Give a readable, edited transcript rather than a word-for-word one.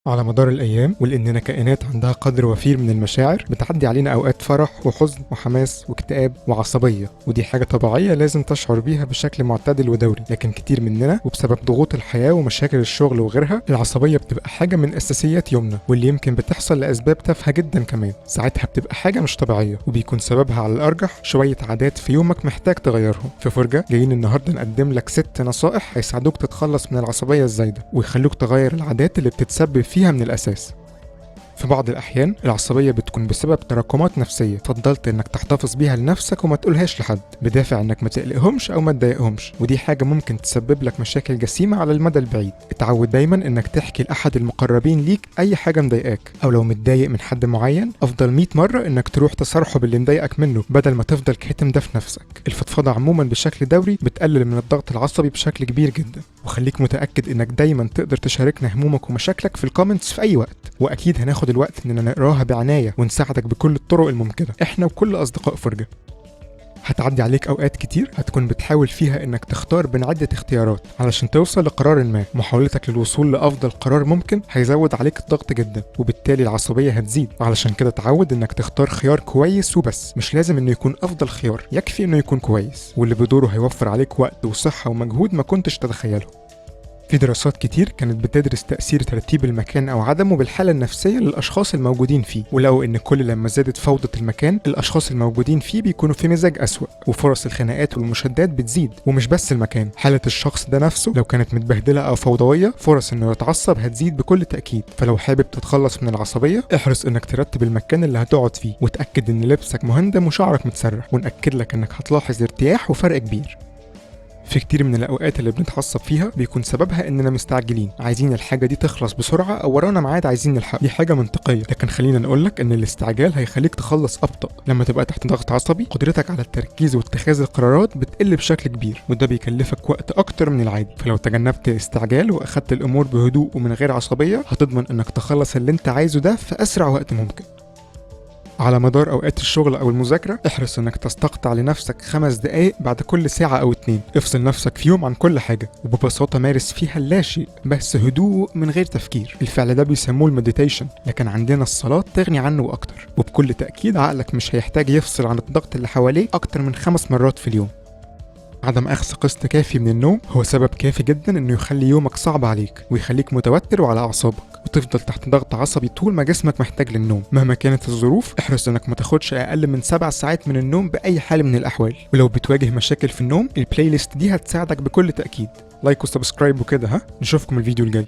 على مدار الأيام ولأننا كائنات عندها قدر وفير من المشاعر بتعدي علينا أوقات فرح وحزن وحماس واكتئاب وعصبية، ودي حاجة طبيعية لازم تشعر بيها بشكل معتدل ودوري. لكن كتير مننا وبسبب ضغوط الحياة ومشاكل الشغل وغيرها العصبية بتبقى حاجة من أساسيات يومنا، واللي يمكن بتحصل لأسباب تافهة جدا كمان. ساعتها بتبقى حاجة مش طبيعية وبيكون سببها على الأرجح شوية عادات في يومك محتاج تغيرهم. في فرجة جايين النهاردة نقدم لك 6 نصائح هيساعدوك تتخلص من العصبية الزايدة ويخلوك تغير العادات اللي بتتسبب فيها من الأساس. في بعض الأحيان العصبية بتكون بسبب تراكمات نفسية فضلت إنك تحتفظ بيها لنفسك وما تقولهاش لحد بدافع إنك ما تقلقهمش أو ما تضايقهمش، ودي حاجة ممكن تسبب لك مشاكل جسيمة على المدى البعيد. اتعود دايما إنك تحكي لأحد المقربين ليك أي حاجة مضايقاك، أو لو متضايق من حد معين أفضل 100 مرة إنك تروح تصارحه باللي مضايقك منه بدل ما تفضل كاتم ده في نفسك. الفضفضة عموما بشكل دوري بتقلل من الضغط العصبي بشكل كبير جدا، وخليك متأكد إنك دايما تقدر تشاركنا همومك ومشاكلك في الكومنتس في أي وقت، وأكيد هناخد الوقت إننا نقراها بعناية ونساعدك بكل الطرق الممكنة إحنا وكل أصدقاء فرجة. هتعدي عليك أوقات كتير هتكون بتحاول فيها إنك تختار بين عدة اختيارات علشان توصل لقرار ما. محاولتك للوصول لأفضل قرار ممكن هيزود عليك الضغط جدا، وبالتالي العصبية هتزيد. علشان كده تعود إنك تختار خيار كويس وبس، مش لازم إنه يكون أفضل خيار، يكفي إنه يكون كويس واللي بدوره هيوفر عليك وقت وصحة ومجهود ما كنتش تتخيله. في دراسات كتير كانت بتدرس تأثير ترتيب المكان أو عدمه بالحالة النفسية للأشخاص الموجودين فيه، ولقوا إن كل لما زادت فوضى المكان الأشخاص الموجودين فيه بيكونوا في مزاج أسوأ، وفرص الخناقات والمشادات بتزيد. ومش بس المكان، حالة الشخص ده نفسه لو كانت متبهدلة أو فوضوية فرص إنه يتعصب هتزيد بكل تأكيد. فلو حابب تتخلص من العصبية احرص إنك ترتب المكان اللي هتقعد فيه، وتأكد إن لبسك مهندم وشعرك متسرح، ونأكد لك إنك هتلاحظ ارتياح وفرق كبير. في كتير من الأوقات اللي بنتعصب فيها بيكون سببها إننا مستعجلين، عايزين الحاجة دي تخلص بسرعة أو ورانا ميعاد عايزين نلحق. دي حاجة منطقية، لكن خلينا نقولك إن الاستعجال هيخليك تخلص أبطأ. لما تبقى تحت ضغط عصبي قدرتك على التركيز واتخاذ القرارات بتقل بشكل كبير، وده بيكلفك وقت أكتر من العادي. فلو تجنبت الاستعجال وأخدت الأمور بهدوء ومن غير عصبية هتضمن إنك تخلص اللي أنت عايزه ده في أسرع وقت ممكن. على مدار أوقات الشغل أو المذاكرة احرص إنك تستقطع لنفسك 5 دقايق بعد كل ساعة أو 2. افصل نفسك فيهم عن كل حاجة وببساطة مارس فيها اللاشيء، بس هدوء من غير تفكير. الفعل ده بيسموه المديتيشن، لكن عندنا الصلاة تغني عنه وأكتر. وبكل تأكيد عقلك مش هيحتاج يفصل عن الضغط اللي حواليه أكتر من 5 مرات في اليوم. عدم أخذ قسط كافي من النوم هو سبب كافي جدا إنه يخلي يومك صعب عليك ويخليك متوتر وعلى أعصابك، وتفضل تحت ضغط عصبي طول ما جسمك محتاج للنوم. مهما كانت الظروف احرص إنك ما تاخدش أقل من 7 ساعات من النوم بأي حال من الأحوال. ولو بتواجه مشاكل في النوم البلاي ليست دي هتساعدك بكل تأكيد. لايك وسبسكرايب وكده. نشوفكم الفيديو الجاي.